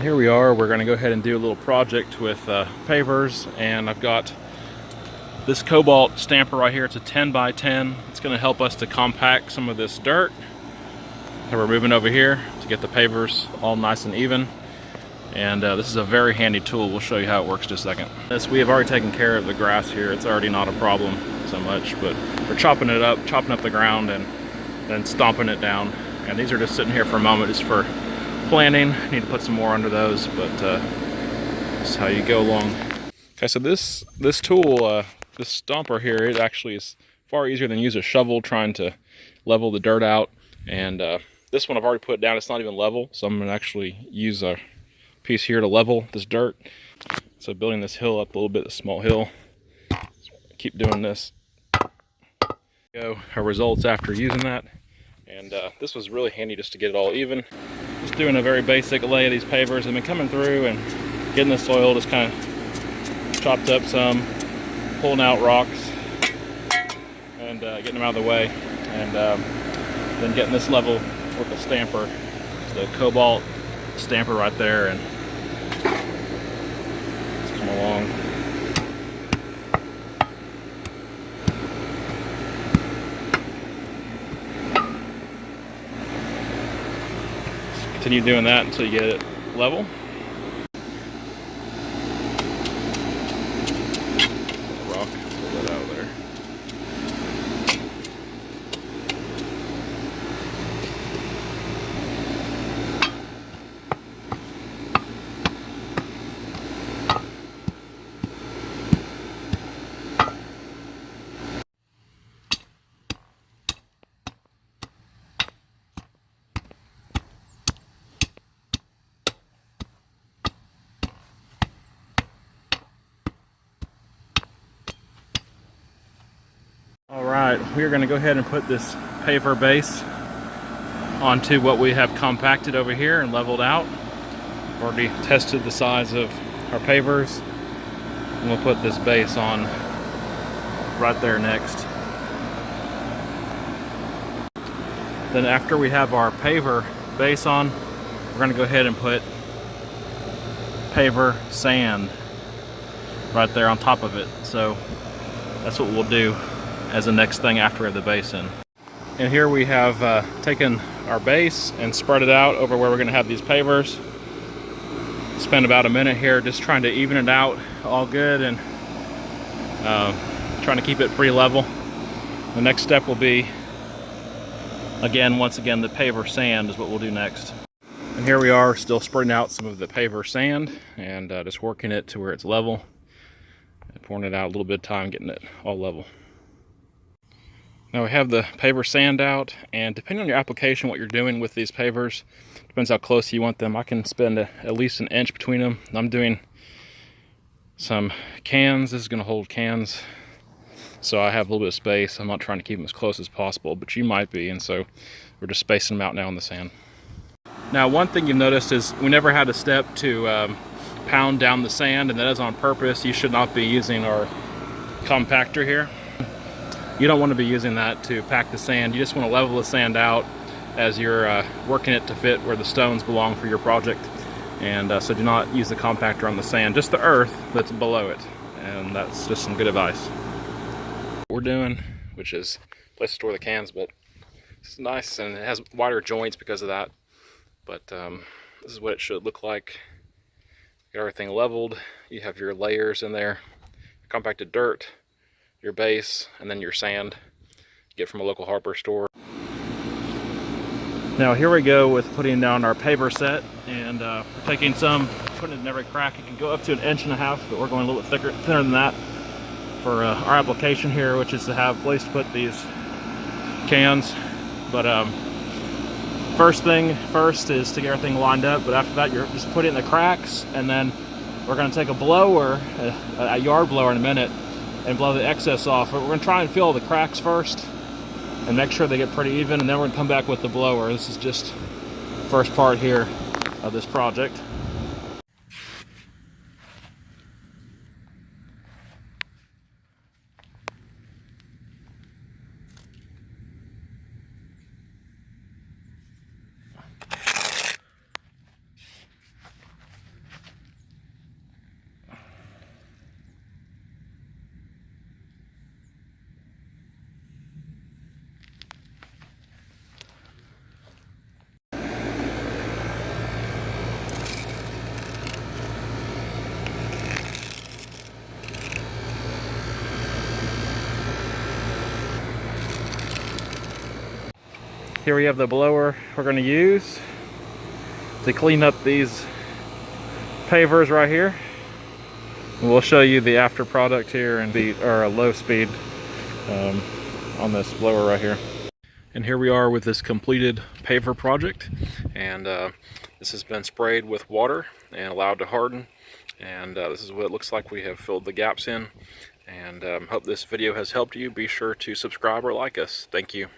Here we are. We're going to go ahead and do a little project with pavers, and I've got this cobalt stamper right here. It's a 10 by 10. It's going to help us to compact some of this dirt that we're moving over here to get the pavers all nice and even. And this is a very handy tool. We'll show you how it works in just a second. We have already taken care of the grass here. It's already not a problem so much, but we're chopping up the ground and then stomping it down. And these are just sitting here for a moment just for planting. Need to put some more under those, but this is how you go along. Okay, so this tool, this stomper here, it actually is far easier than use a shovel trying to level the dirt out. And this one I've already put down. It's not even level, so I'm going to actually use a piece here to level this dirt. So building this hill up a little bit, a small hill. Keep doing this. Go our results after using that. And this was really handy just to get it all even. Just doing a very basic lay of these pavers. I've been coming through and getting the soil just kind of chopped up some, pulling out rocks and getting them out of the way, and then getting this level with the stamper, the cobalt stamper right there, and let's come along. Continue doing that until you get it level. Rock, pull that out of there. Alright, we are going to go ahead and put this paver base onto what we have compacted over here and leveled out. We've already tested the size of our pavers, and we'll put this base on right there next. Then after we have our paver base on, we're going to go ahead and put paver sand right there on top of it. So that's what we'll do as the next thing after we have the base in. And here we have taken our base and spread it out over where we're going to have these pavers. Spend about a minute here just trying to even it out all good and trying to keep it pretty level. The next step will be, once again, the paver sand is what we'll do next. And here we are still spreading out some of the paver sand and just working it to where it's level and pouring it out a little bit of time, getting it all level. Now we have the paver sand out, and depending on your application, what you're doing with these pavers, depends how close you want them. I can spend at least an inch between them. I'm doing some cans. This is going to hold cans, so I have a little bit of space. I'm not trying to keep them as close as possible, but you might be, and so we're just spacing them out now in the sand. Now one thing you've noticed is we never had a step to pound down the sand, and that is on purpose. You should not be using our compactor here. You don't want to be using that to pack the sand. You just want to level the sand out as you're working it to fit where the stones belong for your project. And so do not use the compactor on the sand, just the earth that's below it. And that's just some good advice. What we're doing, which is a place to store the cans, but it's nice and it has wider joints because of that. But this is what it should look like. Get everything leveled. You have your layers in there, compacted dirt, your base, and then your sand you get from a local hardware store. Now here we go with putting down our paver set, and we're taking some, putting it in every crack. It can go up to 1.5 inches, but we're going a little bit thinner than that for our application here, which is to have a place to put these cans. But first thing first is to get everything lined up, but after that you're just put it in the cracks, and then we're going to take a blower, a yard blower in a minute, and blow the excess off. But we're going to try and fill the cracks first and make sure they get pretty even, and then we're going to come back with the blower. This is just the first part here of this project. Here we have the blower we're going to use to clean up these pavers right here. And we'll show you the after product here and a low speed on this blower right here. And here we are with this completed paver project, and this has been sprayed with water and allowed to harden, and this is what it looks like. We have filled the gaps in, and hope this video has helped you. Be sure to subscribe or like us. Thank you.